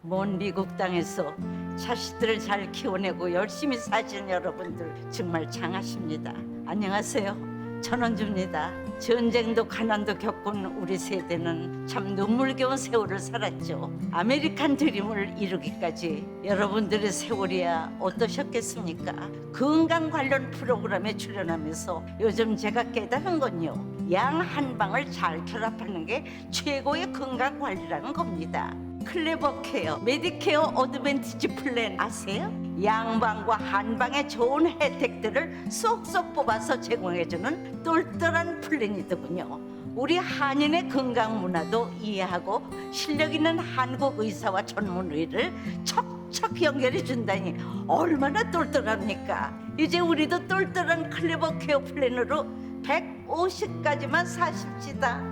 먼 미국 땅에서 자식들을 잘 키워내고 열심히 사신 여러분들 정말 장하십니다. 안녕하세요. 전원주입니다. 전쟁도 가난도 겪은 우리 세대는 참 눈물겨운 세월을 살았죠. 아메리칸 드림을 이루기까지 여러분들의 세월이야 어떠셨겠습니까? 건강 관련 프로그램에 출연하면서 요즘 제가 깨달은 건요, 양 한 방을 잘 결합하는 게 최고의 건강 관리라는 겁니다. 클레버 케어, 메디케어 어드밴티지 플랜 아세요? 양방과 한방의 좋은 혜택들을 쏙쏙 뽑아서 제공해주는 똘똘한 플랜이더군요. 우리 한인의 건강 문화도 이해하고 실력 있는 한국 의사와 전문의를 척척 연결해 준다니 얼마나 똘똘합니까? 이제 우리도 똘똘한 클레버 케어 플랜으로 150까지만 사십시다.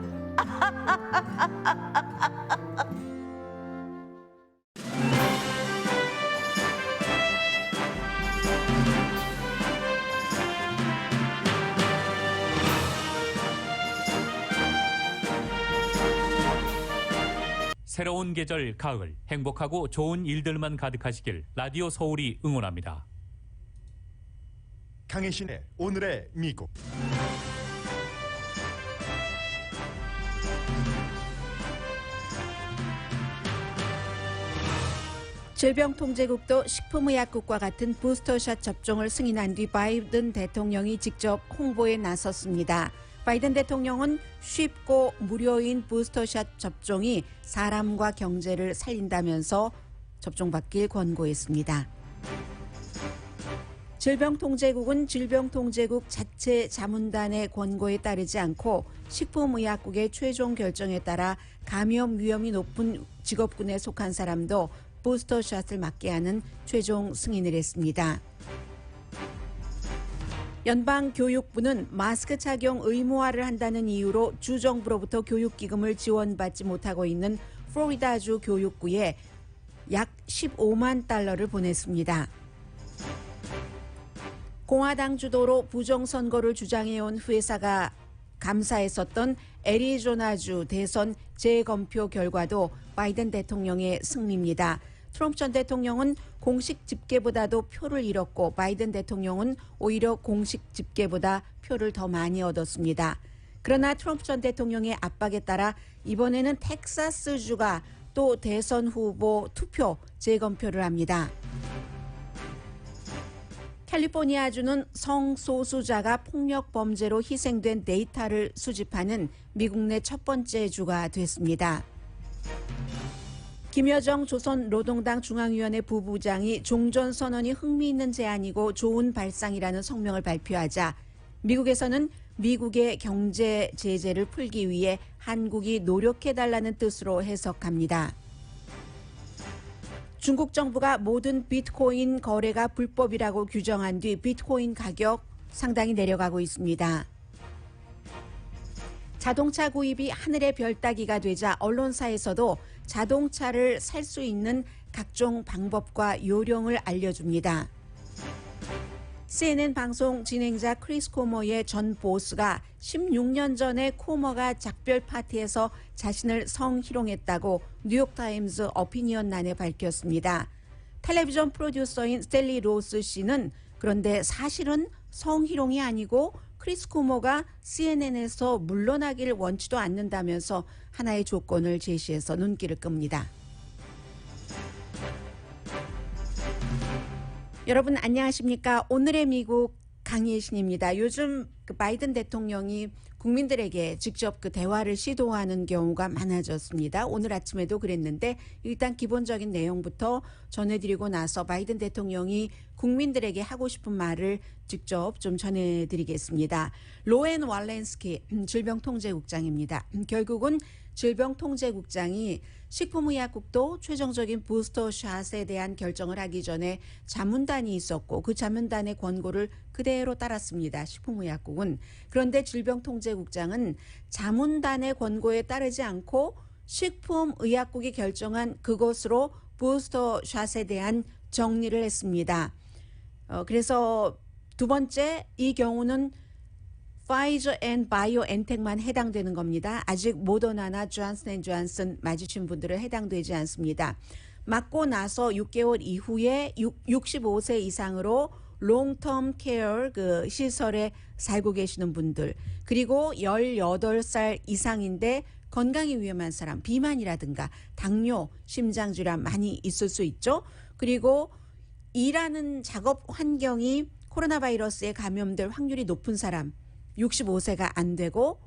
새로운 계절 가을, 행복하고 좋은 일들만 가득하시길 라디오 서울이 응원합니다. 강혜신의 오늘의 미국. 질병통제국도 식품의약국과 같은 부스터샷 접종을 승인한 뒤 바이든 대통령이 직접 홍보에 나섰습니다. 바이든 대통령은 쉽고 무료인 부스터샷 접종이 사람과 경제를 살린다면서 접종받길 권고했습니다. 질병통제국은 질병통제국 자체 자문단의 권고에 따르지 않고 식품의약국의 최종 결정에 따라 감염 위험이 높은 직업군에 속한 사람도 부스터샷을 맞게 하는 최종 승인을 했습니다. 연방교육부는 마스크 착용 의무화를 한다는 이유로 주정부로부터 교육기금을 지원받지 못하고 있는 플로리다주 교육부에 약 15만 달러를 보냈습니다. 공화당 주도로 부정선거를 주장해온 회사가 감사했었던 애리조나주 대선 재검표 결과도 바이든 대통령의 승리입니다. 트럼프 전 대통령은 공식 집계보다도 표를 잃었고 바이든 대통령은 오히려 공식 집계보다 표를 더 많이 얻었습니다. 그러나 트럼프 전 대통령의 압박에 따라 이번에는 텍사스주가 또 대선 후보 투표 재검표를 합니다. 캘리포니아주는 성소수자가 폭력 범죄로 희생된 데이터를 수집하는 미국 내 첫 번째 주가 됐습니다. 김여정 조선노동당 중앙위원회 부부장이 종전선언이 흥미있는 제안이고 좋은 발상이라는 성명을 발표하자 미국에서는 미국의 경제 제재를 풀기 위해 한국이 노력해달라는 뜻으로 해석합니다. 중국 정부가 모든 비트코인 거래가 불법이라고 규정한 뒤 비트코인 가격 상당히 내려가고 있습니다. 자동차 구입이 하늘의 별 따기가 되자 언론사에서도 자동차를 살 수 있는 각종 방법과 요령을 알려줍니다. CNN 방송 진행자 크리스 코머의 전 보스가 16년 전에 코머가 작별 파티에서 자신을 성희롱했다고 뉴욕타임즈 어피니언란에 밝혔습니다. 텔레비전 프로듀서인 스텔리 로스 씨는 그런데 사실은 성희롱이 아니고 크리스 코머가 CNN에서 물러나길 원치도 않는다면서 하나의 조건을 제시해서 눈길을 끕니다. 여러분 안녕하십니까? 오늘의 미국 강예신입니다. 요즘 바이든 대통령이 국민들에게 직접 대화를 시도하는 경우가 많아졌습니다. 오늘 아침에도 그랬는데 일단 기본적인 내용부터 전해드리고 나서 바이든 대통령이 국민들에게 하고 싶은 말을 직접 좀 전해드리겠습니다. 로엔 왈렌스키 질병통제국장입니다. 결국은 질병통제국장이 식품의약국도 최종적인 부스터샷에 대한 결정을 하기 전에 자문단이 있었고 그 자문단의 권고를 그대로 따랐습니다. 식품의약국은. 그런데 질병통제국장은 자문단의 권고에 따르지 않고 식품의약국이 결정한 그것으로 부스터샷에 대한 정리를 했습니다. 그래서 두 번째 이 경우는 파이저 앤 바이오엔텍만 해당되는 겁니다. 아직 모더나나 존슨 앤 존슨 맞으신 분들은 해당되지 않습니다. 맞고 나서 6개월 이후에 65세 이상으로 롱텀 케어 그 시설에 살고 계시는 분들, 그리고 18살 이상인데 건강이 위험한 사람, 비만이라든가 당뇨, 심장질환 많이 있을 수 있죠. 그리고 일하는 작업 환경이 코로나 바이러스에 감염될 확률이 높은 사람, 65세가 안 되고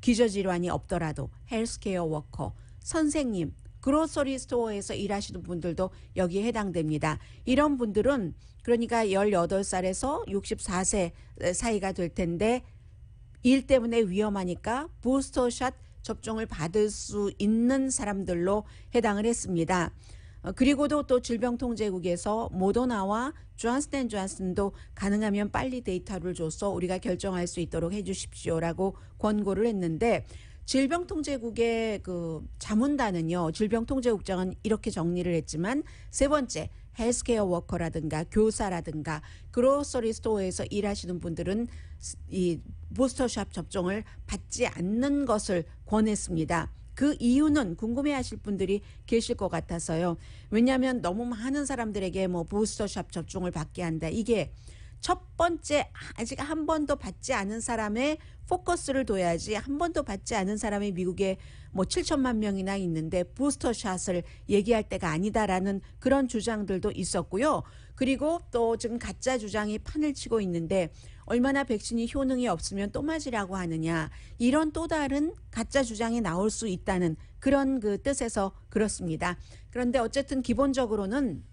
기저질환이 없더라도 헬스케어 워커, 선생님, 그로서리 스토어에서 일하시는 분들도 여기에 해당됩니다. 이런 분들은 그러니까 18살에서 64세 사이가 될 텐데 일 때문에 위험하니까 부스터샷 접종을 받을 수 있는 사람들로 해당을 했습니다. 그리고도 또 질병통제국에서 모더나와 존슨앤존슨도 가능하면 빨리 데이터를 줘서 우리가 결정할 수 있도록 해주십시오라고 권고를 했는데, 질병통제국의 그 자문단은요, 질병통제국장은 이렇게 정리를 했지만 세 번째 헬스케어 워커라든가 교사라든가 그로서리 스토어에서 일하시는 분들은 이 부스터샷 접종을 받지 않는 것을 권했습니다. 그 이유는 궁금해하실 분들이 계실 것 같아서요. 왜냐하면 너무 많은 사람들에게 뭐 부스터샷 접종을 받게 한다. 이게 첫 번째 아직 한 번도 받지 않은 사람의 포커스를 둬야지, 한 번도 받지 않은 사람이 미국에 뭐 7천만 명이나 있는데 부스터샷을 얘기할 때가 아니다라는 그런 주장들도 있었고요. 그리고 또 지금 가짜 주장이 판을 치고 있는데 얼마나 백신이 효능이 없으면 또 맞으라고 하느냐, 이런 또 다른 가짜 주장이 나올 수 있다는 그런 그 뜻에서 그렇습니다. 그런데 어쨌든 기본적으로는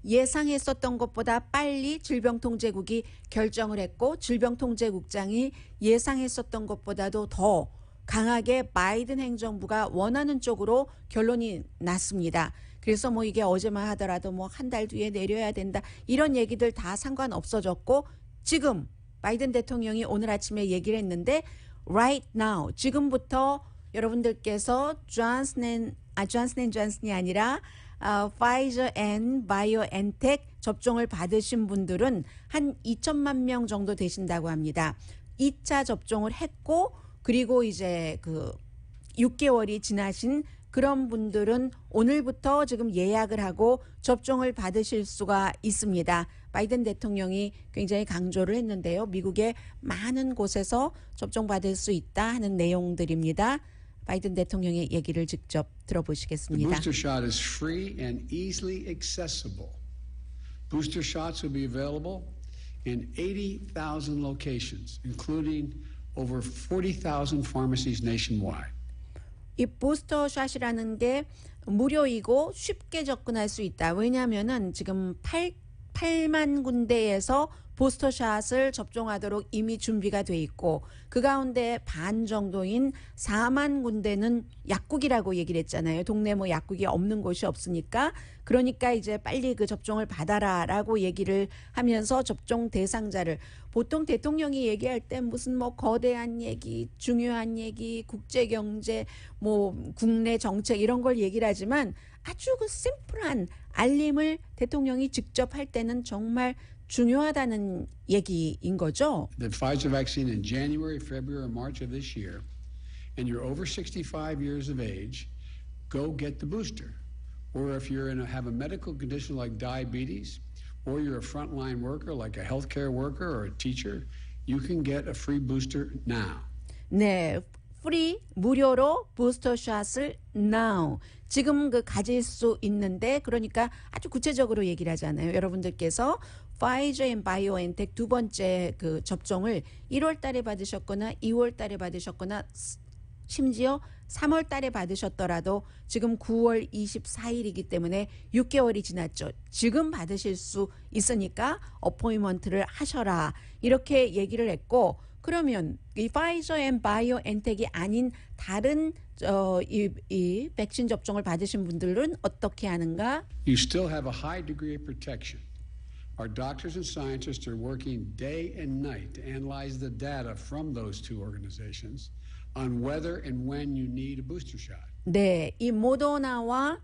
예상했었던 것보다 빨리 질병통제국이 결정을 했고, 질병통제국장이 예상했었던 것보다도 더 강하게 바이든 행정부가 원하는 쪽으로 결론이 났습니다. 그래서 뭐 이게 어제만 하더라도 뭐 한 달 뒤에 내려야 된다, 이런 얘기들 다 상관없어졌고, 지금 바이든 대통령이 오늘 아침에 얘기를 했는데 right now, 지금부터 여러분들께서 존슨앤존슨이 아니라 파이저 앤 바이오엔텍 접종을 받으신 분들은 한 2천만 명 정도 되신다고 합니다. 2차 접종을 했고 그리고 이제 그 6개월이 지나신 그런 분들은 오늘부터 지금 예약을 하고 접종을 받으실 수가 있습니다. 바이든 대통령이 굉장히 강조를 했는데요. 미국의 많은 곳에서 접종받을 수 있다 하는 내용들입니다. 바이든 대통령의 얘기를 직접 들어보시겠습니다. The booster shot is free and easily accessible. Booster shots will be available in 80,000 locations, including over 40,000 pharmacies nationwide. 이 부스터샷이라는 게 무료이고 쉽게 접근할 수 있다. 왜냐하면은 지금 8만 군데에서 부스터샷을 접종하도록 이미 준비가 돼 있고, 그 가운데 반 정도인 4만 군데는 약국이라고 얘기를 했잖아요. 동네 뭐 약국이 없는 곳이 없으니까. 그러니까 이제 빨리 그 접종을 받아라라고 얘기를 하면서 접종 대상자를, 보통 대통령이 얘기할 때 무슨 뭐 거대한 얘기, 중요한 얘기, 국제 경제, 뭐 국내 정책 이런 걸 얘기를 하지만 아주 그 심플한 알림을 대통령이 직접 할 때는 정말 중요하다는 얘기인 거죠. The Pfizer vaccine in January, February, or March of this year, and you're over 65 years of age, go get the booster. Or if you're have a medical condition like diabetes, or you're a frontline worker like a healthcare worker or a teacher, you can get a free booster now. 네, 프리 무료로 부스터샷을 now 지금 그 가질 수 있는데, 그러니까 아주 구체적으로 얘기를 하잖아요. 여러분들께서 파이저 앤 바이오엔텍 두 번째 그 접종을 1월 달에 받으셨거나 2월 달에 받으셨거나 심지어 3월 달에 받으셨더라도 지금 9월 24일이기 때문에 6개월이 지났죠. 지금 받으실 수 있으니까 어포인먼트를 하셔라, 이렇게 얘기를 했고, 그러면 이 파이저 앤 바이오엔텍이 아닌 다른 이 백신 접종을 받으신 분들은 어떻게 하는가? You still have a high degree of protection. Our doctors and scientists are working day and night to analyze the data from those two organizations on whether and when you need a booster shot. 네, 이 모더나와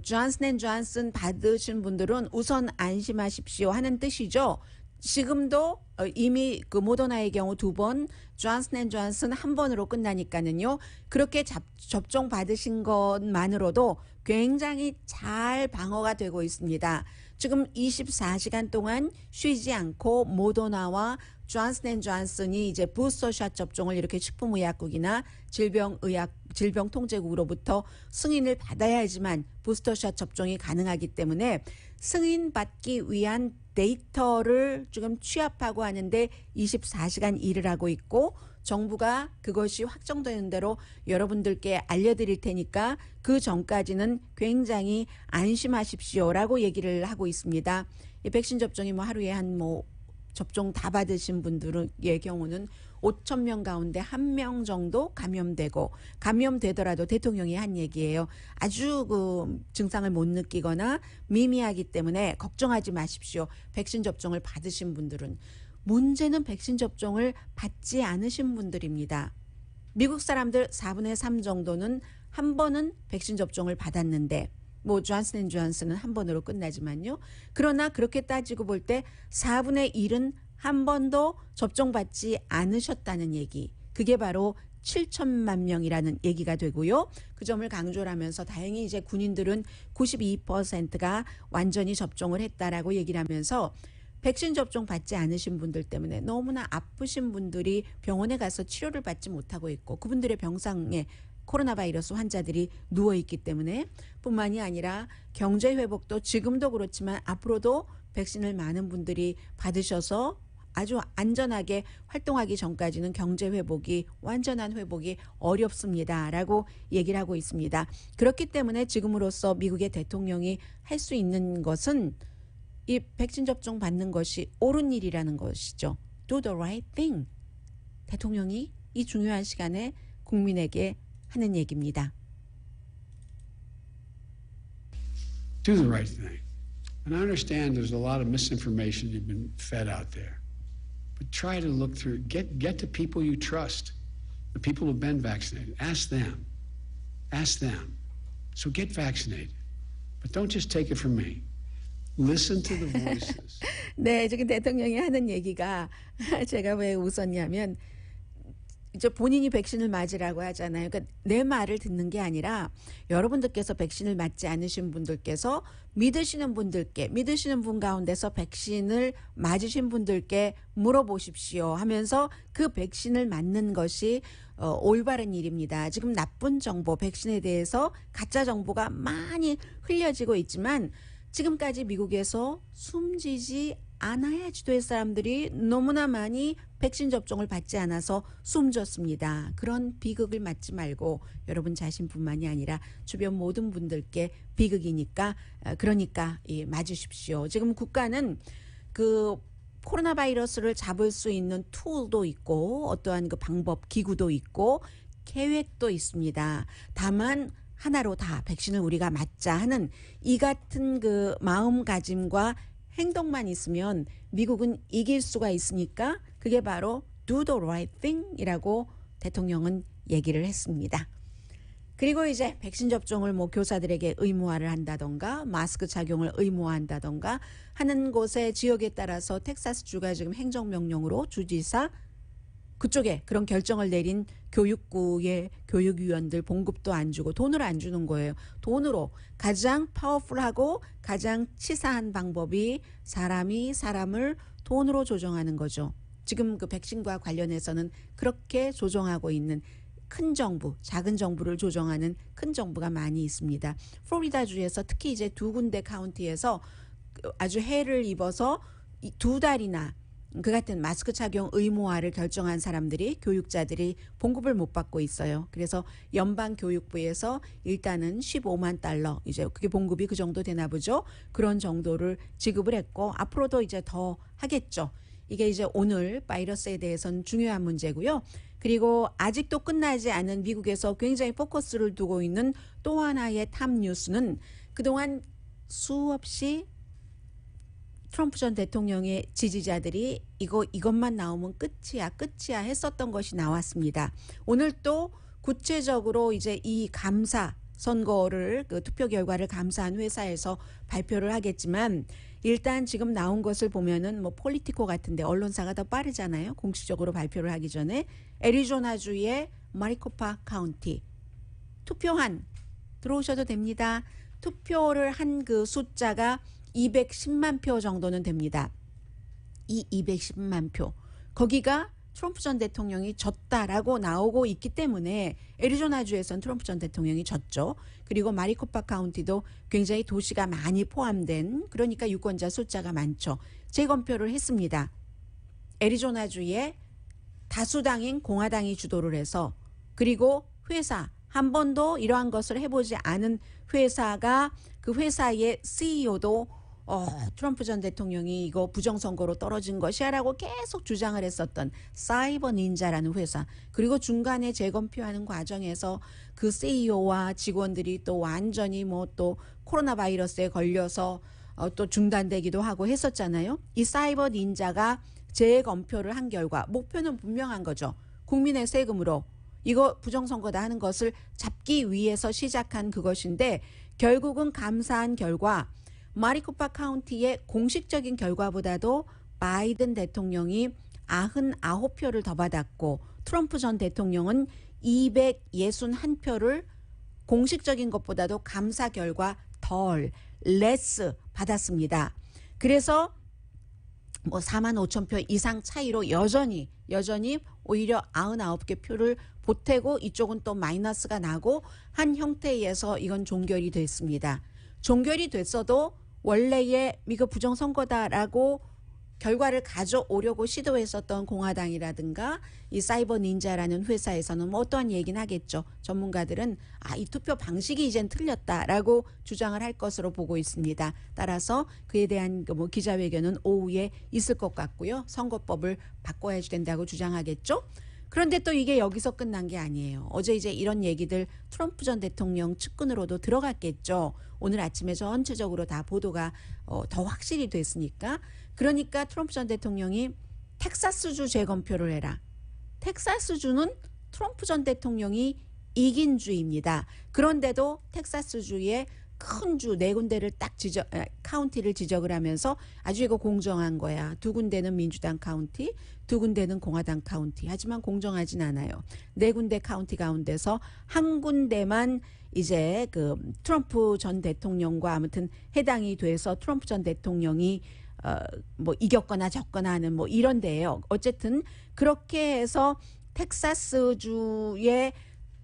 존슨앤존슨 받으신 분들은 우선 안심하십시오 하는 뜻이죠. 지금도 이미 그 모더나의 경우 2번, 존슨앤존슨 1번으로 끝나니까는요. 그렇게 접종 받으신 것만으로도 굉장히 잘 방어가 되고 있습니다. 지금 24시간 동안 쉬지 않고 모더나와 존슨앤존슨이 이제 부스터샷 접종을 이렇게 식품의약국이나 질병통제국으로부터 승인을 받아야지만 부스터샷 접종이 가능하기 때문에 승인받기 위한 데이터를 지금 취합하고 하는데 24시간 일을 하고 있고 정부가 그것이 확정되는 대로 여러분들께 알려드릴 테니까 그 전까지는 굉장히 안심하십시오라고 얘기를 하고 있습니다. 이 백신 접종이 뭐 하루에 한 접종 다 받으신 분들의 경우는 5,000명 가운데 1명 정도 감염되더라도 대통령이 한 얘기예요. 아주 그 증상을 못 느끼거나 미미하기 때문에 걱정하지 마십시오. 백신 접종을 받으신 분들은. 문제는 백신 접종을 받지 않으신 분들입니다. 미국 사람들 4분의 3 정도는 한 번은 백신 접종을 받았는데 존슨앤존슨은 한 번으로 끝나지만요. 그러나 그렇게 따지고 볼 때 4분의 1은 한 번도 접종받지 않으셨다는 얘기. 그게 바로 7천만 명이라는 얘기가 되고요. 그 점을 강조를 하면서 다행히 이제 군인들은 92%가 완전히 접종을 했다라고 얘기를 하면서 백신 접종 받지 않으신 분들 때문에 너무나 아프신 분들이 병원에 가서 치료를 받지 못하고 있고 그분들의 병상에 코로나 바이러스 환자들이 누워있기 때문에 뿐만이 아니라 경제 회복도 지금도 그렇지만 앞으로도 백신을 많은 분들이 받으셔서 아주 안전하게 활동하기 전까지는 경제 회복이 완전한 회복이 어렵습니다라고 얘기를 하고 있습니다. 그렇기 때문에 지금으로서 미국의 대통령이 할 수 있는 것은 이 백신 접종 받는 것이 옳은 일이라는 것이죠. Do the right thing. 대통령이 이 중요한 시간에 국민에게 하는 얘기입니다. Do the right thing. And I understand there's a lot of misinformation you've been fed out there. But try to look through, get to people you trust, the people who've been vaccinated. Ask them. Ask them. So get vaccinated. But don't just take it from me. Listen to the voices. 네, 지금 대통령이 하는 얘기가 제가 왜 웃었냐면 이제 본인이 백신을 맞으라고 하잖아요. 그러니까 내 말을 듣는 게 아니라 여러분들께서 백신을 맞지 않으신 분들께서 믿으시는 분 가운데서 백신을 맞으신 분들께 물어보십시오 하면서 그 백신을 맞는 것이 올바른 일입니다. 지금 나쁜 정보, 백신에 대해서 가짜 정보가 많이 흘려지고 있지만 지금까지 미국에서 숨지지 않아야지 될 사람들이 너무나 많이 백신 접종을 받지 않아서 숨졌습니다. 그런 비극을 맞지 말고 여러분 자신뿐만이 아니라 주변 모든 분들께 비극이니까 그러니까 맞으십시오. 지금 국가는 그 코로나 바이러스를 잡을 수 있는 툴도 있고 어떠한 그 방법, 기구도 있고 계획도 있습니다. 다만 하나로 다 백신을 우리가 맞자 하는 이 같은 그 마음가짐과 행동만 있으면 미국은 이길 수가 있으니까 그게 바로 do the right thing 이라고 대통령은 얘기를 했습니다. 그리고 이제 백신 접종을 교사들에게 의무화를 한다던가 마스크 착용을 의무화한다던가 하는 곳의 지역에 따라서 텍사스주가 지금 행정명령으로 주지사 그쪽에 그런 결정을 내린 교육부의 교육위원들 봉급도 안 주고 돈을 안 주는 거예요. 돈으로 가장 파워풀하고 가장 치사한 방법이 사람이 사람을 돈으로 조정하는 거죠. 지금 그 백신과 관련해서는 그렇게 조정하고 있는 큰 정부, 작은 정부를 조정하는 큰 정부가 많이 있습니다. 플로리다주에서 특히 이제 2군데 카운티에서 아주 해를 입어서 2달이나 그 같은 마스크 착용 의무화를 결정한 사람들이 교육자들이 봉급을 못 받고 있어요. 그래서 연방교육부에서 일단은 $15만 이제 그게 봉급이 그 정도 되나 보죠. 그런 정도를 지급을 했고 앞으로도 이제 더 하겠죠. 이게 이제 오늘 바이러스에 대해서는 중요한 문제고요. 그리고 아직도 끝나지 않은 미국에서 굉장히 포커스를 두고 있는 또 하나의 탑 뉴스는 그동안 수없이 트럼프 전 대통령의 지지자들이 이것만 나오면 끝이야 했었던 것이 나왔습니다. 오늘 또 구체적으로 이제 이 감사 선거를 그 투표 결과를 감사한 회사에서 발표를 하겠지만 일단 지금 나온 것을 보면은 폴리티코 같은데 언론사가 더 빠르잖아요. 공식적으로 발표를 하기 전에 애리조나주의 마리코파 카운티 투표한 들어오셔도 됩니다. 투표를 한 그 숫자가 210만 표 정도는 됩니다. 이 210만 표. 거기가 트럼프 전 대통령이 졌다라고 나오고 있기 때문에 애리조나주에선 트럼프 전 대통령이 졌죠. 그리고 마리코파 카운티도 굉장히 도시가 많이 포함된, 그러니까 유권자 숫자가 많죠. 재검표를 했습니다. 애리조나주에 다수당인 공화당이 주도를 해서, 그리고 회사, 한 번도 이러한 것을 해보지 않은 회사가, 그 회사의 CEO도 트럼프 전 대통령이 이거 부정선거로 떨어진 것이야라고 계속 주장을 했었던 사이버 닌자라는 회사, 그리고 중간에 재검표하는 과정에서 그 CEO와 직원들이 또 완전히 뭐 또 코로나 바이러스에 걸려서 또 중단되기도 하고 했었잖아요. 이 사이버 닌자가 재검표를 한 결과 목표는 분명한 거죠. 국민의 세금으로 이거 부정선거다 하는 것을 잡기 위해서 시작한 그것인데, 결국은 감사한 결과 마리코파 카운티의 공식적인 결과보다도 바이든 대통령이 99표를 더 받았고, 트럼프 전 대통령은 261표를 공식적인 것보다도 감사 결과 덜, 레스 받았습니다. 그래서 뭐 4만 5천 표 이상 차이로 여전히 오히려 99개 표를 보태고, 이쪽은 또 마이너스가 나고 한 형태에서 이건 종결이 됐습니다. 종결이 됐어도 원래의 이거 부정선거다라고 결과를 가져오려고 시도했었던 공화당이라든가 이 사이버 닌자라는 회사에서는 뭐 어떠한 얘기는 하겠죠. 전문가들은 이 투표 방식이 이젠 틀렸다라고 주장을 할 것으로 보고 있습니다. 따라서 그에 대한 뭐 기자회견은 오후에 있을 것 같고요. 선거법을 바꿔야 된다고 주장하겠죠. 그런데 또 이게 여기서 끝난 게 아니에요. 어제 이제 이런 얘기들 트럼프 전 대통령 측근으로도 들어갔겠죠. 오늘 아침에 전체적으로 다 보도가 더 확실히 됐으니까. 그러니까 트럼프 전 대통령이 텍사스주 재검표를 해라. 텍사스주는 트럼프 전 대통령이 이긴 주입니다. 그런데도 텍사스주의 큰 주 4군데를 딱 카운티를 지적을 하면서 아주 이거 공정한 거야. 2군데는 민주당 카운티, 2군데는 공화당 카운티. 하지만 공정하진 않아요. 4군데 카운티 가운데서 한 군데만 이제 그 트럼프 전 대통령과 아무튼 해당이 돼서 트럼프 전 대통령이 뭐 이겼거나 졌거나 하는 뭐 이런 데예요. 어쨌든 그렇게 해서 텍사스주의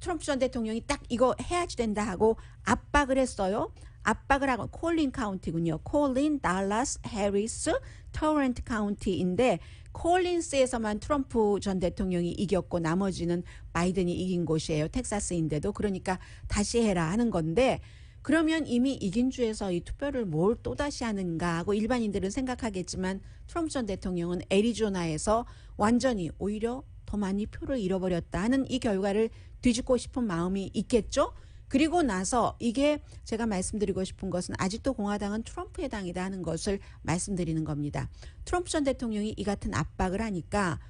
트럼프 전 대통령이 딱 이거 해야지 된다 하고 압박을 했어요. 압박을 하고 콜린 카운티군요. 콜린, 달라스, 해리스, 토렌트 카운티인데 콜린스에서만 트럼프 전 대통령이 이겼고 나머지는 바이든이 이긴 곳이에요. 텍사스인데도. 그러니까 다시 해라 하는 건데, 그러면 이미 이긴 주에서 이 투표를 뭘 또다시 하는가 하고 일반인들은 생각하겠지만 트럼프 전 대통령은 애리조나에서 완전히 오히려 더 많이 표를 잃어버렸다 하는 이 결과를 뒤집고 싶은 마음이 있겠죠. 그리고 나서 이게 제가 말씀드리고 싶은 것은 아직도 공화당은 트럼프의 당이다 하는 것을 말씀드리는 겁니다. 트럼프 전 대통령이 이 같은 압박을 하니까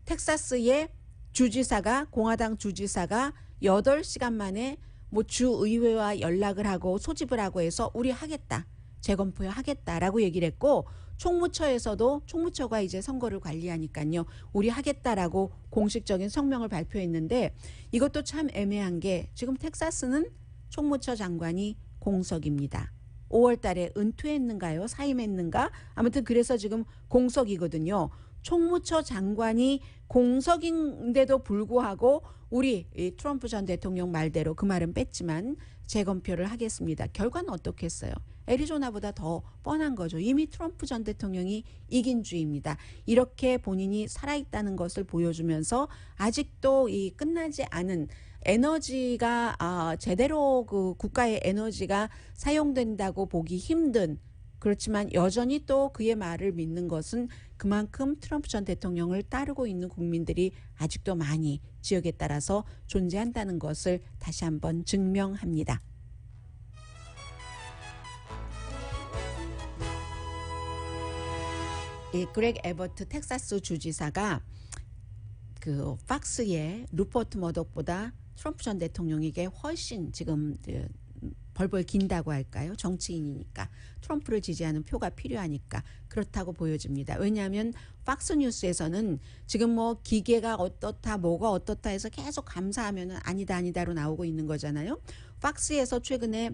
텍사스의 주지사가, 공화당 주지사가 8시간 만에 뭐 주의회와 연락을 하고 소집을 하고 해서 우리 하겠다, 재검표 하겠다라고 얘기를 했고, 총무처에서도, 총무처가 이제 선거를 관리하니까요, 우리 하겠다라고 공식적인 성명을 발표했는데, 이것도 참 애매한 게 지금 텍사스는 총무처 장관이 공석입니다. 5월 달에 은퇴했는가요? 사임했는가? 아무튼 그래서 지금 공석이거든요. 총무처 장관이 공석인데도 불구하고 우리 이 트럼프 전 대통령 말대로, 그 말은 뺐지만 재검표를 하겠습니다. 결과는 어떻겠어요? 애리조나보다 더 뻔한 거죠. 이미 트럼프 전 대통령이 이긴 주입니다. 이렇게 본인이 살아있다는 것을 보여주면서 아직도 이 끝나지 않은 에너지가 제대로 그 국가의 에너지가 사용된다고 보기 힘든, 그렇지만 여전히 또 그의 말을 믿는 것은 그만큼 트럼프 전 대통령을 따르고 있는 국민들이 아직도 많이 지역에 따라서 존재한다는 것을 다시 한번 증명합니다. 이 그렉 에버트 텍사스 주지사가 그 팍스의 루퍼트 머덕보다 트럼프 전 대통령에게 훨씬 지금 벌벌 긴다고 할까요? 정치인이니까 트럼프를 지지하는 표가 필요하니까 그렇다고 보여집니다. 왜냐하면 팍스뉴스에서는 지금 뭐 기계가 어떻다 뭐가 어떻다 해서 계속 감사하면은 아니다로 나오고 있는 거잖아요. 팍스에서 최근에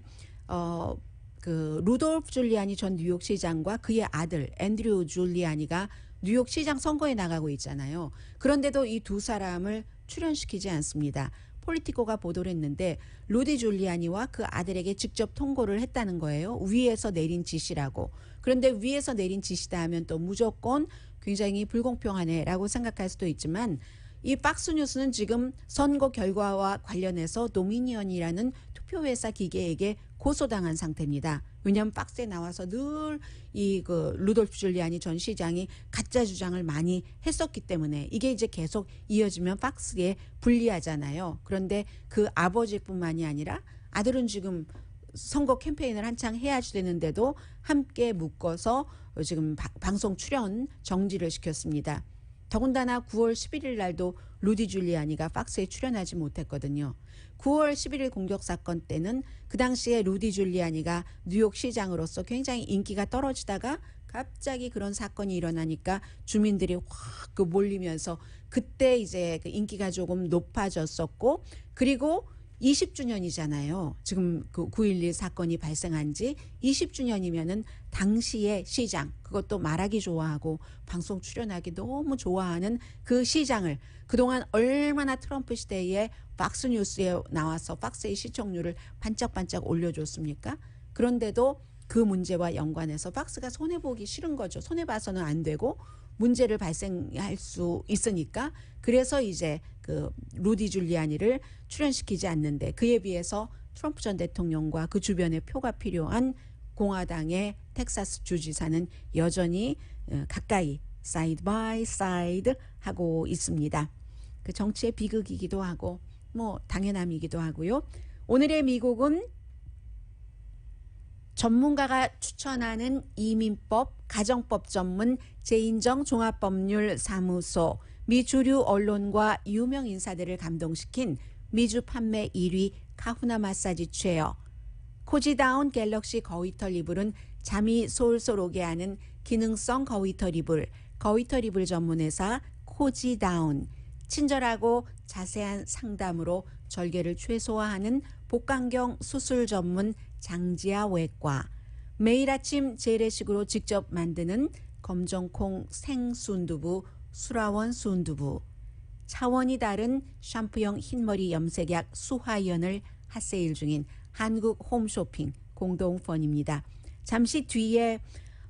그 루돌프 줄리아니 전 뉴욕시장과 그의 아들 앤드류 줄리아니가 뉴욕시장 선거에 나가고 있잖아요. 그런데도 이 두 사람을 출연시키지 않습니다. 폴리티코가 보도를 했는데 루디 줄리아니와 그 아들에게 직접 통보를 했다는 거예요. 위에서 내린 지시라고. 그런데 위에서 내린 지시다 하면 또 무조건 굉장히 불공평하네라고 생각할 수도 있지만 이 팍스뉴스는 지금 선거 결과와 관련해서 도미니언이라는 투표회사 기계에게 고소당한 상태입니다. 왜냐하면 팍스에 나와서 늘 이 그 루돌프 줄리아니 전 시장이 가짜 주장을 많이 했었기 때문에 이게 이제 계속 이어지면 팍스에 불리하잖아요. 그런데 그 아버지뿐만이 아니라 아들은 지금 선거 캠페인을 한창 해야 되는데도 함께 묶어서 지금 방송 출연 정지를 시켰습니다. 더군다나 9월 11일 날도 루디 줄리아니가 팍스에 출연하지 못했거든요. 9월 11일 공격 사건 때는 그 당시에 루디 줄리아니가 뉴욕 시장으로서 굉장히 인기가 떨어지다가 갑자기 그런 사건이 일어나니까 주민들이 확 몰리면서 그때 이제 그 인기가 조금 높아졌었고 그리고 20주년이잖아요. 지금 그 9.11 사건이 발생한 지 20주년이면은 당시의 시장, 그것도 말하기 좋아하고 방송 출연하기 너무 좋아하는 그 시장을 그동안 얼마나 트럼프 시대에 팍스뉴스에 나와서 팍스의 시청률을 반짝반짝 올려줬습니까? 그런데도 그 문제와 연관해서 팍스가 손해보기 싫은 거죠. 손해봐서는 안 되고 문제를 발생할 수 있으니까 그래서 이제 그 루디 줄리아니를 출연시키지 않는데 그에 비해서 트럼프 전 대통령과 그 주변에 표가 필요한 공화당의 텍사스 주지사는 여전히 가까이 사이드 바이 사이드 하고 있습니다. 그 정치의 비극이기도 하고 뭐 당연함이기도 하고요. 오늘의 미국은 전문가가 추천하는 이민법, 가정법 전문 제인정 종합법률사무소, 미 주류 언론과 유명 인사들을 감동시킨 미주 판매 1위 카후나 마사지 체어, 코지다운 갤럭시 거위털 이불은 잠이 솔솔 오게 하는 기능성 거위털 이불, 거위털 이불 전문회사 코지다운, 친절하고 자세한 상담으로 절개를 최소화하는 복강경 수술 전문 장지아 외과, 매일 아침 재래식으로 직접 만드는 검정콩 생순두부 수라원 순두부, 차원이 다른 샴푸형 흰머리 염색약 수화이언을 핫세일 중인 한국 홈쇼핑 공동펀입니다. 잠시 뒤에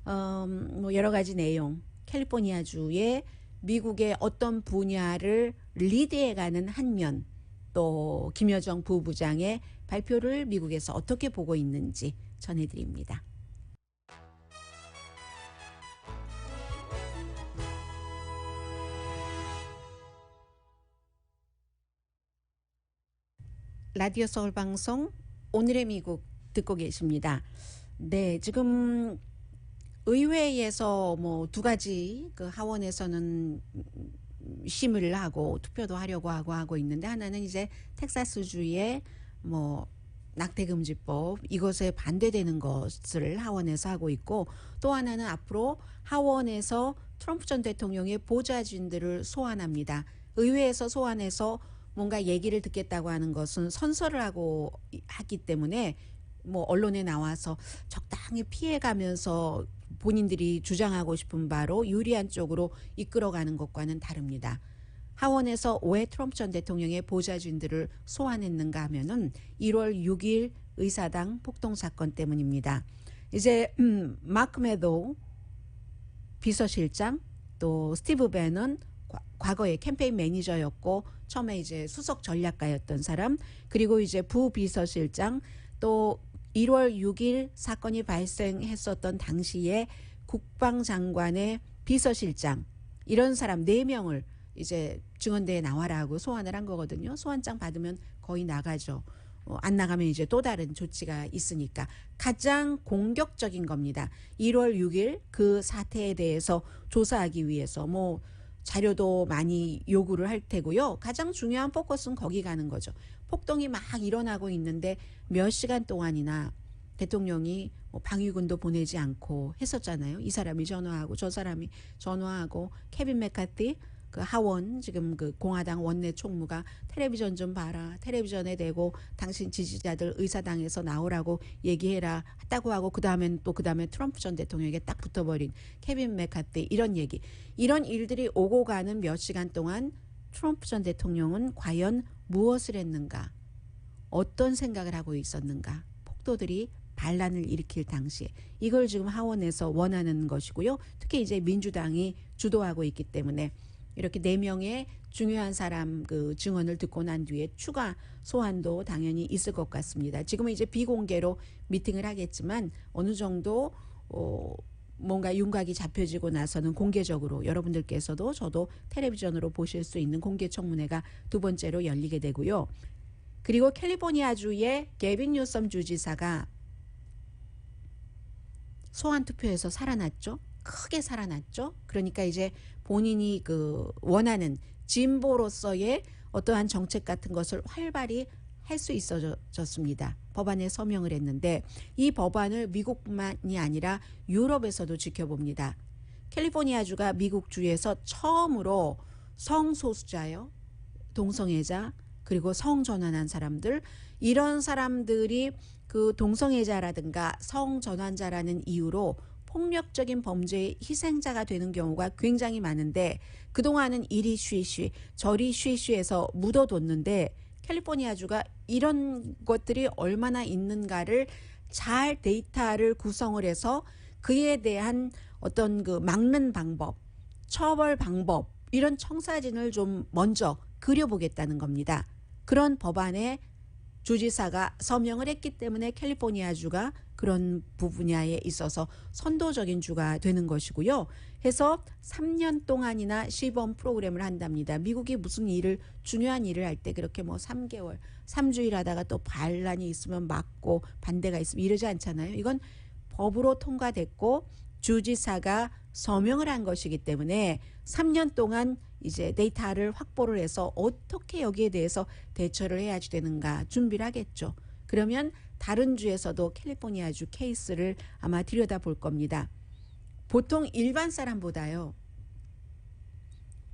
뭐 여러 가지 내용, 캘리포니아주의 미국의 어떤 분야를 리드해가는 한면, 또 김여정 부부장의 발표를 미국에서 어떻게 보고 있는지 전해드립니다. 라디오 서울 방송 오늘의 미국 듣고 계십니다. 네, 지금 의회에서 뭐 두 가지 그 하원에서는 심의를 하고 투표도 하려고 하고 있는데 하나는 이제 텍사스주의 뭐 낙태금지법 이것에 반대되는 것을 하원에서 하고 있고 또 하나는 앞으로 하원에서 트럼프 전 대통령의 보좌진들을 소환합니다. 의회에서 소환해서 뭔가 얘기를 듣겠다고 하는 것은 선서를 하기 때문에 뭐 언론에 나와서 적당히 피해가면서 본인들이 주장하고 싶은 바로 유리한 쪽으로 이끌어가는 것과는 다릅니다. 하원에서 왜 트럼프 전 대통령의 보좌진들을 소환했는가 하면은 1월 6일 의사당 폭동 사건 때문입니다. 이제 마크 메도우 비서실장 또 스티브 배넌 과거에 캠페인 매니저였고 처음에 이제 수석 전략가였던 사람 그리고 이제 부비서실장 또 1월 6일 사건이 발생했었던 당시에 국방장관의 비서실장 이런 사람 4명을 이제 증언대에 나와라 하고 소환을 한 거거든요. 소환장 받으면 거의 나가죠. 안 나가면 이제 또 다른 조치가 있으니까 가장 공격적인 겁니다. 1월 6일 그 사태에 대해서 조사하기 위해서 뭐 자료도 많이 요구를 할 테고요. 가장 중요한 포커스는 거기 가는 거죠. 폭동이 막 일어나고 있는데 몇 시간 동안이나 대통령이 뭐 방위군도 보내지 않고 했었잖아요. 이 사람이 전화하고 저 사람이 전화하고 케빈 맥카티 그 하원 지금 그 공화당 원내 총무가 텔레비전 좀 봐라. 텔레비전에 대고 당신 지지자들 의사당에서 나오라고 얘기해라 했다고 하고 그다음에 트럼프 전 대통령에게 딱 붙어버린 케빈 맥카티 이런 얘기. 이런 일들이 오고 가는 몇 시간 동안 트럼프 전 대통령은 과연 무엇을 했는가? 어떤 생각을 하고 있었는가? 폭도들이 반란을 일으킬 당시에 이걸 지금 하원에서 원하는 것이고요. 특히 이제 민주당이 주도하고 있기 때문에 이렇게 4명의 중요한 사람 그 증언을 듣고 난 뒤에 추가 소환도 당연히 있을 것 같습니다. 지금은 이제 비공개로 미팅을 하겠지만 어느 정도 뭔가 윤곽이 잡혀지고 나서는 공개적으로 여러분들께서도 저도 텔레비전으로 보실 수 있는 공개 청문회가 두 번째로 열리게 되고요. 그리고 캘리포니아주의 게빈 뉴섬 주지사가 소환 투표에서 살아났죠. 크게 살아났죠. 그러니까 이제 본인이 그 원하는 진보로서의 어떠한 정책 같은 것을 활발히 할 수 있어졌습니다. 법안에 서명을 했는데 이 법안을 미국뿐만이 아니라 유럽에서도 지켜봅니다. 캘리포니아주가 미국 주에서 처음으로 성소수자요, 동성애자 그리고 성전환한 사람들 이런 사람들이 그 동성애자라든가 성전환자라는 이유로 폭력적인 범죄의 희생자가 되는 경우가 굉장히 많은데 그동안은 이리 쉬쉬 저리 쉬쉬해서 묻어뒀는데 캘리포니아주가 이런 것들이 얼마나 있는가를 잘 데이터를 구성을 해서 그에 대한 어떤 그 막는 방법, 처벌 방법 이런 청사진을 좀 먼저 그려보겠다는 겁니다. 그런 법안에 주지사가 서명을 했기 때문에 캘리포니아주가 그런 분야에 있어서 선도적인 주가 되는 것이고요. 해서 3년 동안이나 시범 프로그램을 한답니다. 미국이 무슨 일을 중요한 일을 할 때 그렇게 뭐 3개월, 3주일 하다가 또 반란이 있으면 막고 반대가 있으면 이러지 않잖아요. 이건 법으로 통과됐고 주지사가 서명을 한 것이기 때문에 3년 동안 이제 데이터를 확보를 해서 어떻게 여기에 대해서 대처를 해야지 되는가 준비를 하겠죠. 그러면 다른 주에서도 캘리포니아주 케이스를 아마 들여다볼 겁니다. 보통 일반 사람보다요.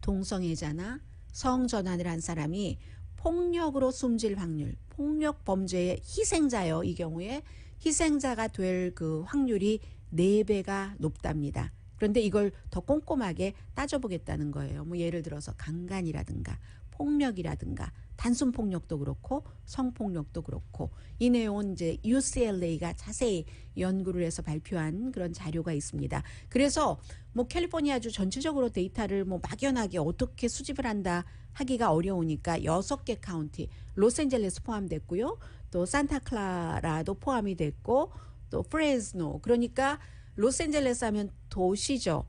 동성애자나 성전환을 한 사람이 폭력으로 숨질 확률, 폭력 범죄의 희생자요. 이 경우에 희생자가 될 그 확률이 4배가 높답니다. 그런데 이걸 더 꼼꼼하게 따져보겠다는 거예요. 뭐 예를 들어서 강간이라든가 폭력이라든가 단순 폭력도 그렇고 성폭력도 그렇고 이 내용은 이제 UCLA가 자세히 연구를 해서 발표한 그런 자료가 있습니다. 그래서 뭐 캘리포니아주 전체적으로 데이터를 뭐 막연하게 어떻게 수집을 한다 하기가 어려우니까 6개 카운티, 로스앤젤레스 포함됐고요. 또 산타클라라도 포함이 됐고 또 프레스노 그러니까 로스앤젤레스 하면 도시죠.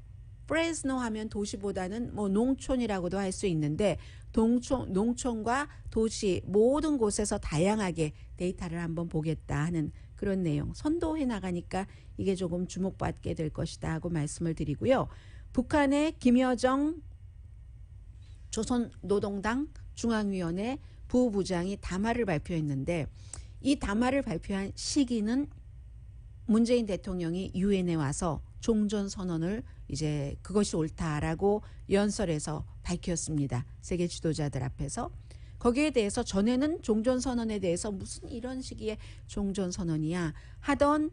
프레스노 하면 도시보다는 뭐 농촌이라고도 할 수 있는데 농촌과 도시 모든 곳에서 다양하게 데이터를 한번 보겠다 하는 그런 내용 선도해 나가니까 이게 조금 주목받게 될 것이다 하고 말씀을 드리고요. 북한의 김여정 조선노동당 중앙위원회 부부장이 담화를 발표했는데 이 담화를 발표한 시기는 문재인 대통령이 유엔에 와서 종전선언을 이제 그것이 옳다라고 연설에서 밝혔습니다. 세계 지도자들 앞에서. 거기에 대해서 전에는 종전선언에 대해서 무슨 이런 시기에 종전선언이야 하던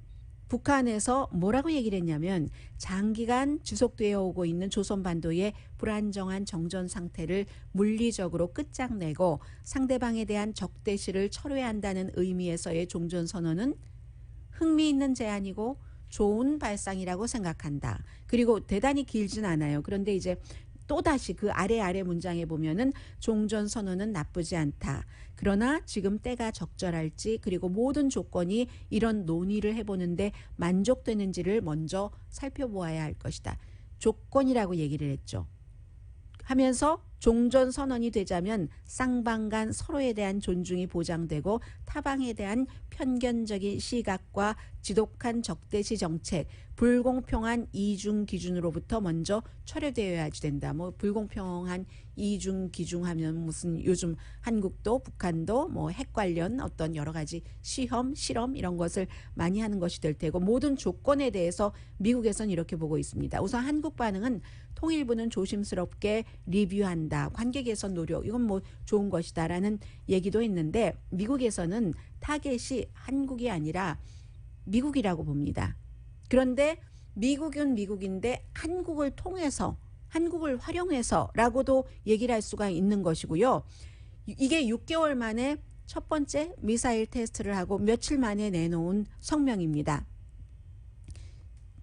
북한에서 뭐라고 얘기를 했냐면 장기간 지속되어 오고 있는 조선반도의 불안정한 정전 상태를 물리적으로 끝장내고 상대방에 대한 적대시를 철회한다는 의미에서의 종전선언은 흥미있는 제안이고 좋은 발상이라고 생각한다. 그리고 대단히 길진 않아요. 그런데 이제 또다시 그 아래 문장에 보면은 종전선언은 나쁘지 않다. 그러나 지금 때가 적절할지 그리고 모든 조건이 이런 논의를 해보는데 만족되는지를 먼저 살펴보아야 할 것이다. 조건이라고 얘기를 했죠. 하면서 종전선언이 되자면 쌍방 간 서로에 대한 존중이 보장되고 타방에 대한 편견적인 시각과 지독한 적대시 정책, 불공평한 이중 기준으로부터 먼저 철회되어야 된다. 뭐 불공평한 이중 기준하면 무슨 요즘 한국도 북한도 뭐 핵 관련 어떤 여러 가지 시험, 실험 이런 것을 많이 하는 것이 될 테고 모든 조건에 대해서 미국에서는 이렇게 보고 있습니다. 우선 한국 반응은 통일부는 조심스럽게 리뷰한다. 관계 개선 노력 이건 뭐 좋은 것이다라는 얘기도 있는데 미국에서는 타겟이 한국이 아니라 미국이라고 봅니다. 그런데 미국은 미국인데 한국을 통해서 한국을 활용해서라고도 얘기를 할 수가 있는 것이고요. 이게 6개월 만에 첫 번째 미사일 테스트를 하고 며칠 만에 내놓은 성명입니다.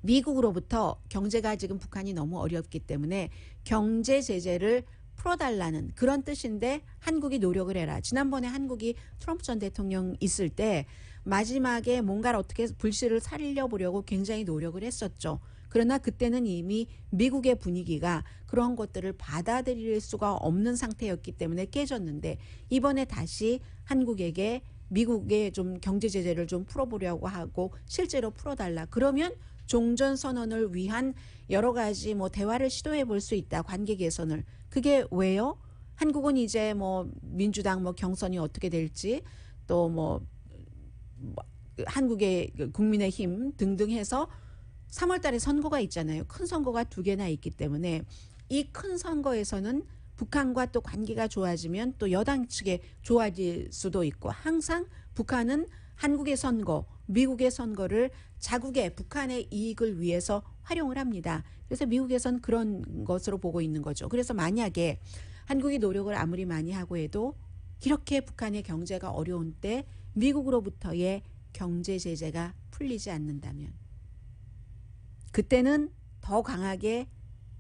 미국으로부터 경제가 지금 북한이 너무 어렵기 때문에 경제 제재를 풀어달라는 그런 뜻인데 한국이 노력을 해라. 지난번에 한국이 트럼프 전 대통령 있을 때 마지막에 뭔가를 어떻게 불씨를 살려보려고 굉장히 노력을 했었죠. 그러나 그때는 이미 미국의 분위기가 그런 것들을 받아들일 수가 없는 상태였기 때문에 깨졌는데 이번에 다시 한국에게 미국의 좀 경제 제재를 좀 풀어보려고 하고 실제로 풀어달라. 그러면 종전선언을 위한 여러 가지 뭐 대화를 시도해 볼 수 있다. 관계 개선을. 그게 왜요? 한국은 이제 뭐 민주당 뭐 경선이 어떻게 될지 또 뭐 한국의 국민의힘 등등 해서 3월 달에 선거가 있잖아요. 큰 선거가 2개나 있기 때문에 이 큰 선거에서는 북한과 또 관계가 좋아지면 또 여당 측에 좋아질 수도 있고 항상 북한은 한국의 선거, 미국의 선거를 자국의 북한의 이익을 위해서 활용을 합니다. 그래서 미국에선 그런 것으로 보고 있는 거죠. 그래서 만약에 한국이 노력을 아무리 많이 하고 해도 이렇게 북한의 경제가 어려운 때 미국으로부터의 경제 제재가 풀리지 않는다면 그때는 더 강하게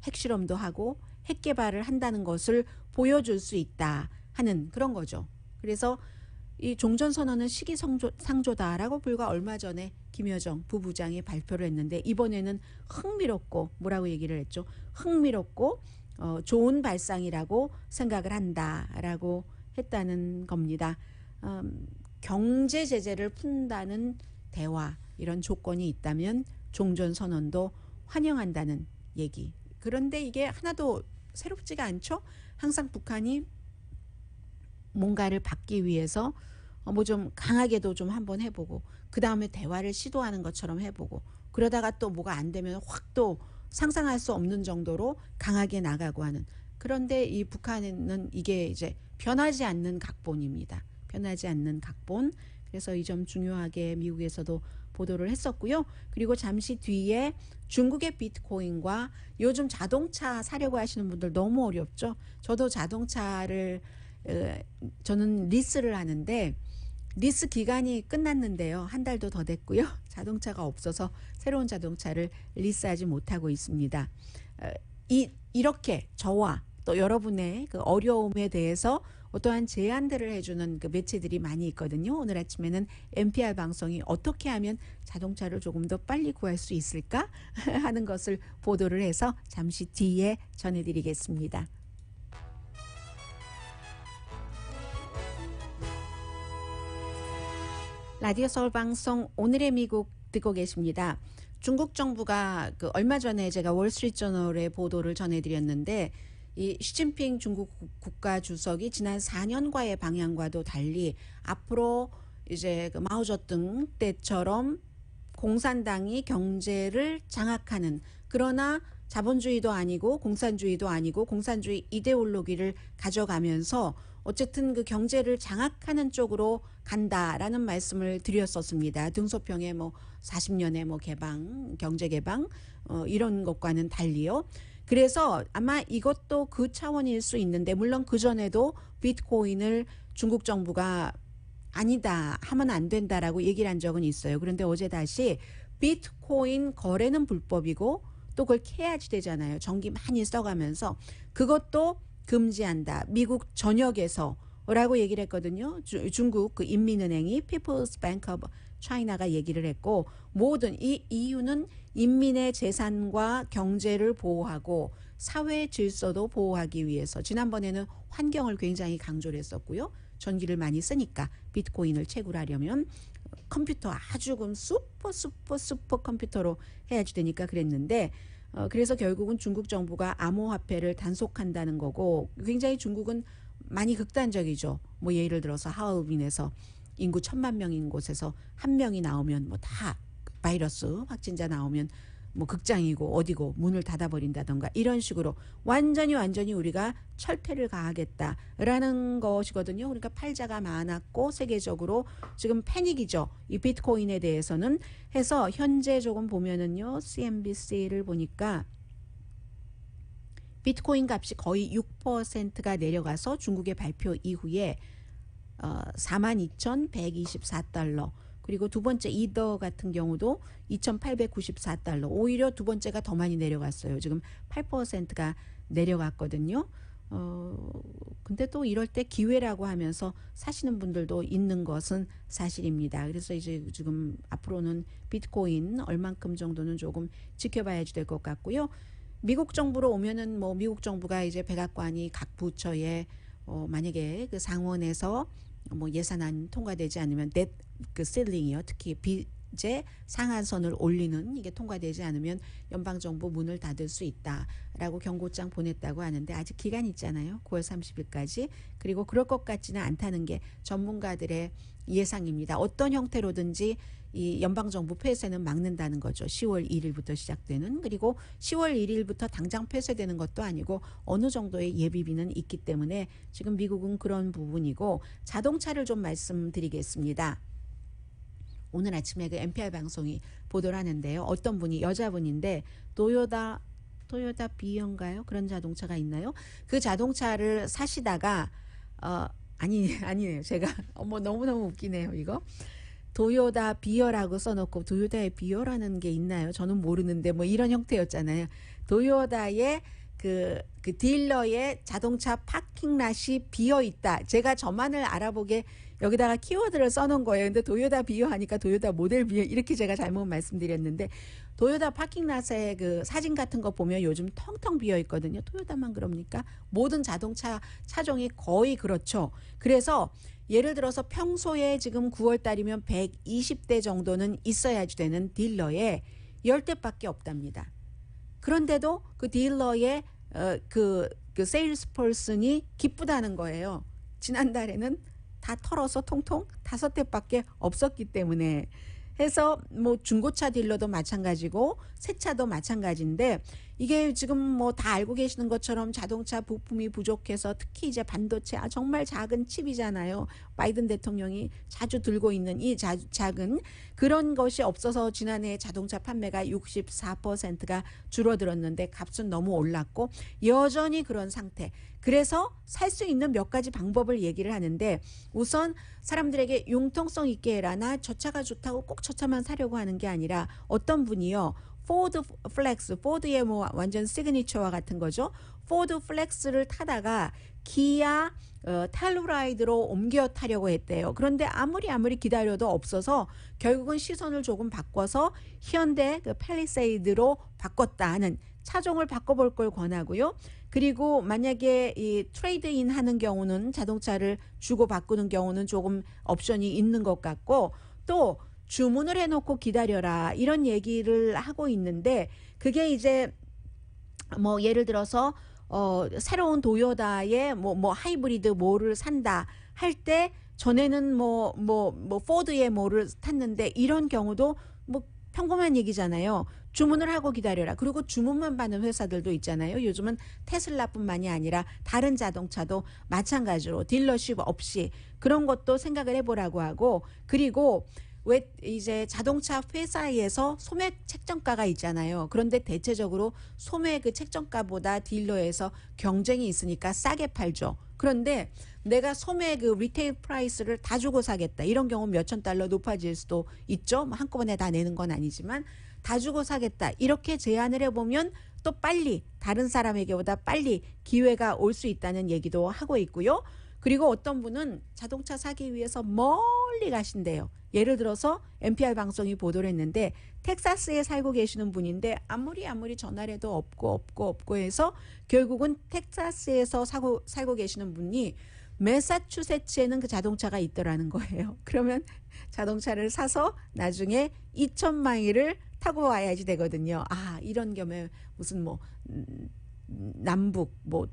핵실험도 하고 핵 개발을 한다는 것을 보여줄 수 있다 하는 그런 거죠. 그래서 이 종전선언은 시기상조다라고 불과 얼마 전에 김여정 부부장이 발표를 했는데 이번에는 흥미롭고 뭐라고 얘기를 했죠. 흥미롭고 좋은 발상이라고 생각을 한다라고 했다는 겁니다. 경제 제재를 푼다는 대화 이런 조건이 있다면 종전선언도 환영한다는 얘기. 그런데 이게 하나도 새롭지가 않죠. 항상 북한이 뭔가를 받기 위해서 뭐 좀 강하게도 좀 한번 해보고 그 다음에 대화를 시도하는 것처럼 해보고 그러다가 또 뭐가 안 되면 확 또 상상할 수 없는 정도로 강하게 나가고 하는. 그런데 이 북한은 이게 이제 변하지 않는 각본입니다. 변하지 않는 각본. 그래서 이 점 중요하게 미국에서도 보도를 했었고요. 그리고 잠시 뒤에 중국의 비트코인과 요즘 자동차 사려고 하시는 분들 너무 어렵죠. 저도 자동차를 저는 리스를 하는데 리스 기간이 끝났는데요. 한 달도 더 됐고요. 자동차가 없어서 새로운 자동차를 리스하지 못하고 있습니다. 이렇게 저와 또 여러분의 그 어려움에 대해서 어떠한 제안들을 해주는 그 매체들이 많이 있거든요. 오늘 아침에는 NPR 방송이 어떻게 하면 자동차를 조금 더 빨리 구할 수 있을까 하는 것을 보도를 해서 잠시 뒤에 전해드리겠습니다. 라디오 서울 방송 오늘의 미국 듣고 계십니다. 중국 정부가 그 얼마 전에 제가 월스트리트저널의 보도를 전해드렸는데 이 시진핑 중국 국가 주석이 지난 4년과의 방향과도 달리 앞으로 이제 그 마오쩌둥 때처럼 공산당이 경제를 장악하는 그러나 자본주의도 아니고 공산주의도 아니고 공산주의 이데올로기를 가져가면서 어쨌든 그 경제를 장악하는 쪽으로 간다라는 말씀을 드렸었습니다. 등소평의 뭐 40년의 뭐 개방, 경제 개방 이런 것과는 달리요. 그래서 아마 이것도 그 차원일 수 있는데 물론 그전에도 비트코인을 중국 정부가 아니다 하면 안 된다라고 얘기를 한 적은 있어요. 그런데 어제 다시 비트코인 거래는 불법이고 또 그걸 캐야지 되잖아요. 전기 많이 써가면서 그것도 금지한다. 미국 전역에서라고 얘기를 했거든요. 중국 그 인민은행이 People's Bank of China가 얘기를 했고 모든 이 이유는 인민의 재산과 경제를 보호하고 사회 질서도 보호하기 위해서 지난번에는 환경을 굉장히 강조를 했었고요. 전기를 많이 쓰니까 비트코인을 채굴하려면 컴퓨터 아주 슈퍼 컴퓨터로 해야지 되니까 그랬는데 그래서 결국은 중국 정부가 암호화폐를 단속한다는 거고 굉장히 중국은 많이 극단적이죠. 뭐 예를 들어서 하얼빈에서 인구 1,000만 명인 곳에서 한 명이 나오면 뭐 다 바이러스 확진자 나오면 뭐 극장이고 어디고 문을 닫아버린다던가 이런 식으로 완전히 우리가 철퇴를 가하겠다라는 것이거든요. 그러니까 팔자가 많았고 세계적으로 지금 패닉이죠. 이 비트코인에 대해서는 해서 현재 조금 보면은요. CNBC를 보니까 비트코인 값이 거의 6%가 내려가서 중국의 발표 이후에 42,124달러 그리고 두 번째 이더 같은 경우도 2,894달러. 오히려 두 번째가 더 많이 내려갔어요. 지금 8%가 내려갔거든요. 근데 또 이럴 때 기회라고 하면서 사시는 분들도 있는 것은 사실입니다. 그래서 이제 지금 앞으로는 비트코인 얼만큼 정도는 조금 지켜봐야지 될 것 같고요. 미국 정부로 오면은 뭐 미국 정부가 이제 백악관이 각 부처에 만약에 그 상원에서 뭐 예산안 통과되지 않으면 그 실링이요. 특히 빚의 상한선을 올리는 이게 통과되지 않으면 연방정부 문을 닫을 수 있다라고 경고장 보냈다고 하는데 아직 기간 있잖아요. 9월 30일까지. 그리고 그럴 것 같지는 않다는 게 전문가들의 예상입니다. 어떤 형태로든지 이 연방정부 폐쇄는 막는다는 거죠. 10월 1일부터 시작되는. 그리고 10월 1일부터 당장 폐쇄되는 것도 아니고 어느 정도의 예비비는 있기 때문에 지금 미국은 그런 부분이고 자동차를 좀 말씀드리겠습니다. 오늘 아침에 그 NPR 방송이 보도를 하는데요. 어떤 분이 여자분인데 토요타 비어인가요? 그런 자동차가 있나요? 그 자동차를 사시다가 아니네요. 제가 너무너무 웃기네요. 이거. 도요타 비어라고 써놓고 도요타의 비어라는 게 있나요? 저는 모르는데 뭐 이런 형태였잖아요. 도요타의 그 딜러의 자동차 파킹랏이 비어 있다. 제가 저만을 알아보게 여기다가 키워드를 써놓은 거예요. 근데 도요타 비어 하니까 도요타 모델 비어 이렇게 제가 잘못 말씀드렸는데 도요타 파킹랏의 그 사진 같은 거 보면 요즘 텅텅 비어 있거든요. 토요타만 그럽니까? 모든 자동차 차종이 거의 그렇죠. 그래서 예를 들어서 평소에 지금 9월 달이면 120대 정도는 있어야지 되는 딜러에 10대밖에 없답니다. 그런데도 그 딜러의 그 세일스 퍼슨이 기쁘다는 거예요. 지난달에는 다 털어서 통통 5대밖에 없었기 때문에 해서 뭐 중고차 딜러도 마찬가지고 새 차도 마찬가지인데 이게 지금 뭐 다 알고 계시는 것처럼 자동차 부품이 부족해서 특히 이제 반도체 정말 작은 칩이잖아요. 바이든 대통령이 자주 들고 있는 이 작은 그런 것이 없어서 지난해 자동차 판매가 64%가 줄어들었는데 값은 너무 올랐고 여전히 그런 상태. 그래서 살 수 있는 몇 가지 방법을 얘기를 하는데 우선 사람들에게 융통성 있게 해라. 나 저 차가 좋다고 꼭 저 차만 사려고 하는 게 아니라 어떤 분이요. 포드 플렉스, 포드의 뭐 완전 시그니처와 같은 거죠. 포드 플렉스를 타다가 기아 텔루라이드로 옮겨 타려고 했대요. 그런데 아무리 기다려도 없어서 결국은 시선을 조금 바꿔서 현대 그 팰리세이드로 바꿨다 하는 차종을 바꿔볼 걸 권하고요. 그리고 만약에 이 트레이드인 하는 경우는 자동차를 주고 바꾸는 경우는 조금 옵션이 있는 것 같고 또 주문을 해놓고 기다려라 이런 얘기를 하고 있는데 그게 이제 뭐 예를 들어서 새로운 도요타의 뭐 하이브리드 뭐를 산다 할 때 전에는 뭐 포드의 뭐를 탔는데 이런 경우도 뭐 평범한 얘기잖아요. 주문을 하고 기다려라. 그리고 주문만 받는 회사들도 있잖아요. 요즘은 테슬라뿐만이 아니라 다른 자동차도 마찬가지로 딜러십 없이 그런 것도 생각을 해보라고 하고 그리고 왜 이제 자동차 회사에서 소매 책정가가 있잖아요. 그런데 대체적으로 소매 그 책정가보다 딜러에서 경쟁이 있으니까 싸게 팔죠. 그런데 내가 소매 그 리테일 프라이스를 다 주고 사겠다. 이런 경우 몇천 달러 높아질 수도 있죠. 뭐 한꺼번에 다 내는 건 아니지만 다 주고 사겠다. 이렇게 제안을 해보면 또 빨리 다른 사람에게보다 빨리 기회가 올 수 있다는 얘기도 하고 있고요. 그리고 어떤 분은 자동차 사기 위해서 멀리 가신대요. 예를 들어서 NPR 방송이 보도를 했는데 텍사스에 살고 계시는 분인데 아무리 전화를 해도 없고 해서 결국은 텍사스에서 살고 계시는 분이 매사추세츠에는 그 자동차가 있더라는 거예요. 그러면 자동차를 사서 나중에 2,000마일을 타고 와야지 되거든요. 아, 이런 겸에 무슨 뭐 남북 뭐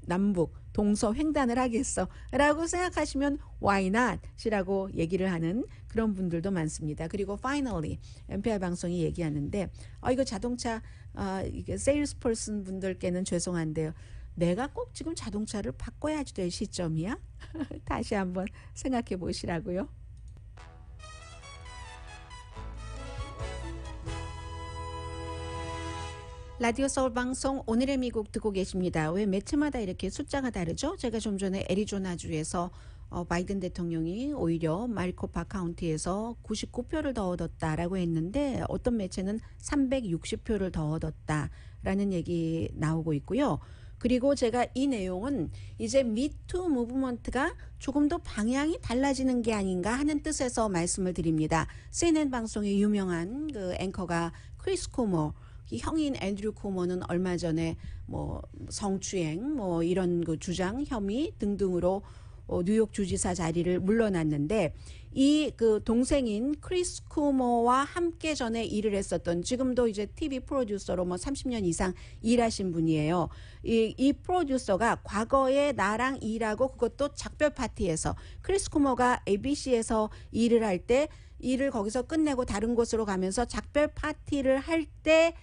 남북 동서 횡단을 하겠어 라고 생각하시면 why not 이라고 얘기를 하는 그런 분들도 많습니다. 그리고 finally NPR 방송이 얘기하는데 이거 자동차 이게 세일스 퍼슨 분들께는 죄송한데요. 내가 꼭 지금 자동차를 바꿔야지 될 시점이야? 다시 한번 생각해 보시라고요. 라디오 서울 방송 오늘의 미국 듣고 계십니다. 왜 매체마다 이렇게 숫자가 다르죠? 제가 좀 전에 애리조나주에서 바이든 대통령이 오히려 마리코파 카운티에서 99표를 더 얻었다라고 했는데 어떤 매체는 360표를 더 얻었다라는 얘기 나오고 있고요. 그리고 제가 이 내용은 이제 미투 무브먼트가 조금 더 방향이 달라지는 게 아닌가 하는 뜻에서 말씀을 드립니다. CNN 방송의 유명한 그 앵커가 크리스 코모, 형인 앤드류 코모는 얼마 전에 뭐 성추행 뭐 이런 그 주장 혐의 등등으로 뉴욕 주지사 자리를 물러났는데 이 그 동생인 크리스 쿠모와 함께 전에 일을 했었던 지금도 이제 TV 프로듀서로 뭐 30년 이상 일하신 분이에요. 이 프로듀서가 과거에 나랑 일하고 그것도 작별 파티에서 크리스 쿠모가 ABC에서 일을 할 때 일을 거기서 끝내고 다른 곳으로 가면서 작별 파티를 할 때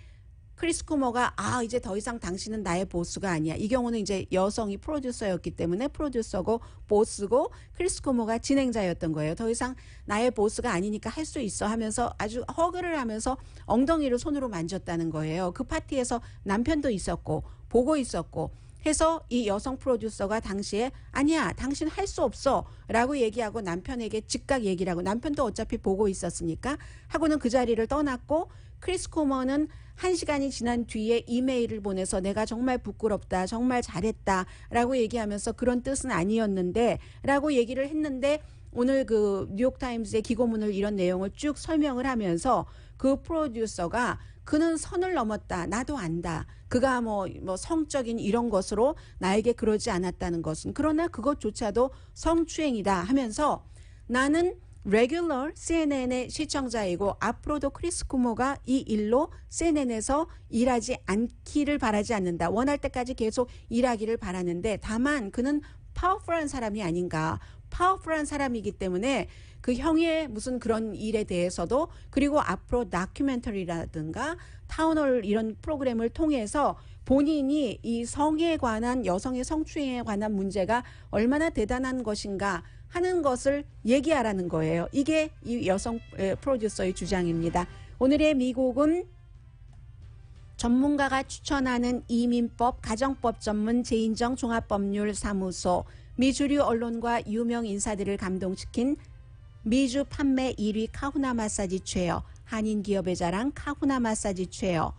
크리스 쿠모가 이제 더 이상 당신은 나의 보스가 아니야. 이 경우는 이제 여성이 프로듀서였기 때문에 프로듀서고 보스고 크리스 쿠모가 진행자였던 거예요. 더 이상 나의 보스가 아니니까 할 수 있어 하면서 아주 허그를 하면서 엉덩이를 손으로 만졌다는 거예요. 그 파티에서 남편도 있었고 보고 있었고 해서 이 여성 프로듀서가 당시에 아니야 당신 할 수 없어 라고 얘기하고 남편에게 즉각 얘기를 하고 남편도 어차피 보고 있었으니까 하고는 그 자리를 떠났고 크리스 코머는 1시간이 지난 뒤에 이메일을 보내서 내가 정말 부끄럽다 정말 잘했다 라고 얘기하면서 그런 뜻은 아니었는데 라고 얘기를 했는데 오늘 그 뉴욕타임즈의 기고문을 이런 내용을 쭉 설명을 하면서 그 프로듀서가 그는 선을 넘었다. 나도 안다. 그가 뭐 성적인 이런 것으로 나에게 그러지 않았다는 것은 그러나 그것조차도 성추행이다 하면서 나는 레귤러 CNN의 시청자이고 앞으로도 크리스 쿠모가 이 일로 CNN에서 일하지 않기를 바라지 않는다. 원할 때까지 계속 일하기를 바라는데 다만 그는 파워풀한 사람이 아닌가. 파워풀한 사람이기 때문에 그 형의 무슨 그런 일에 대해서도 그리고 앞으로 다큐멘터리라든가 타운홀 이런 프로그램을 통해서 본인이 이 성에 관한 여성의 성추행에 관한 문제가 얼마나 대단한 것인가 하는 것을 얘기하라는 거예요. 이게 이 여성 프로듀서의 주장입니다. 오늘의 미국은 전문가가 추천하는 이민법, 가정법 전문 재인정 종합법률사무소, 미주류 언론과 유명 인사들을 감동시킨 미주 판매 1위 카후나 마사지 체어, 한인 기업의 자랑 카후나 마사지 체어,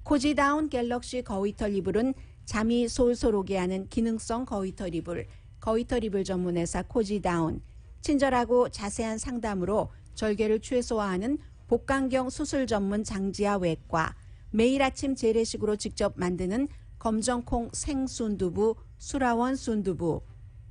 코지다운 갤럭시 거위털 이불은 잠이 솔솔 오게 하는 기능성 거위털 이불, 거위털 이불 전문회사 코지다운, 친절하고 자세한 상담으로 절개를 최소화하는 복강경 수술 전문 장지아 외과, 매일 아침 재래식으로 직접 만드는 검정콩 생순두부 수라원 순두부,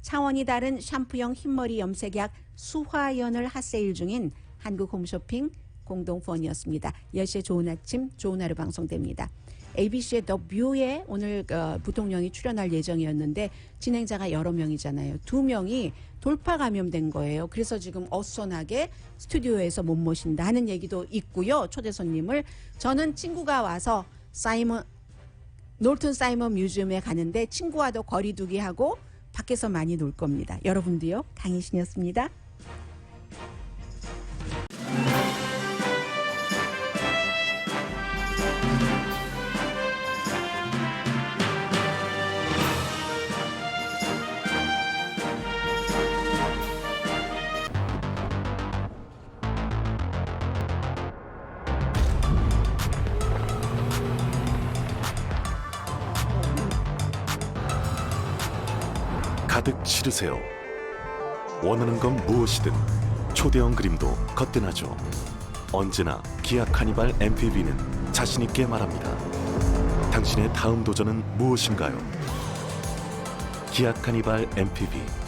차원이 다른 샴푸형 흰머리 염색약 수화연을 핫세일 중인 한국 홈쇼핑 공동후원이었습니다. 10시에 좋은 아침 좋은 하루 방송됩니다. ABC의 더 뷰에 오늘 부통령이 출연할 예정이었는데 진행자가 여러 명이잖아요. 2명이 돌파 감염된 거예요. 그래서 지금 어수선하게 스튜디오에서 못 모신다 하는 얘기도 있고요. 초대 손님을 저는 친구가 와서 놀튼 사이먼 뮤지엄에 가는데 친구와도 거리두기 하고 밖에서 많이 놀 겁니다. 여러분도요. 강희신이었습니다. 가득 실으세요. 원하는 건 무엇이든 초대형 그림도 거뜬하죠. 언제나 기아 카니발 MPV는 자신있게 말합니다. 당신의 다음 도전은 무엇인가요? 기아 카니발 MPV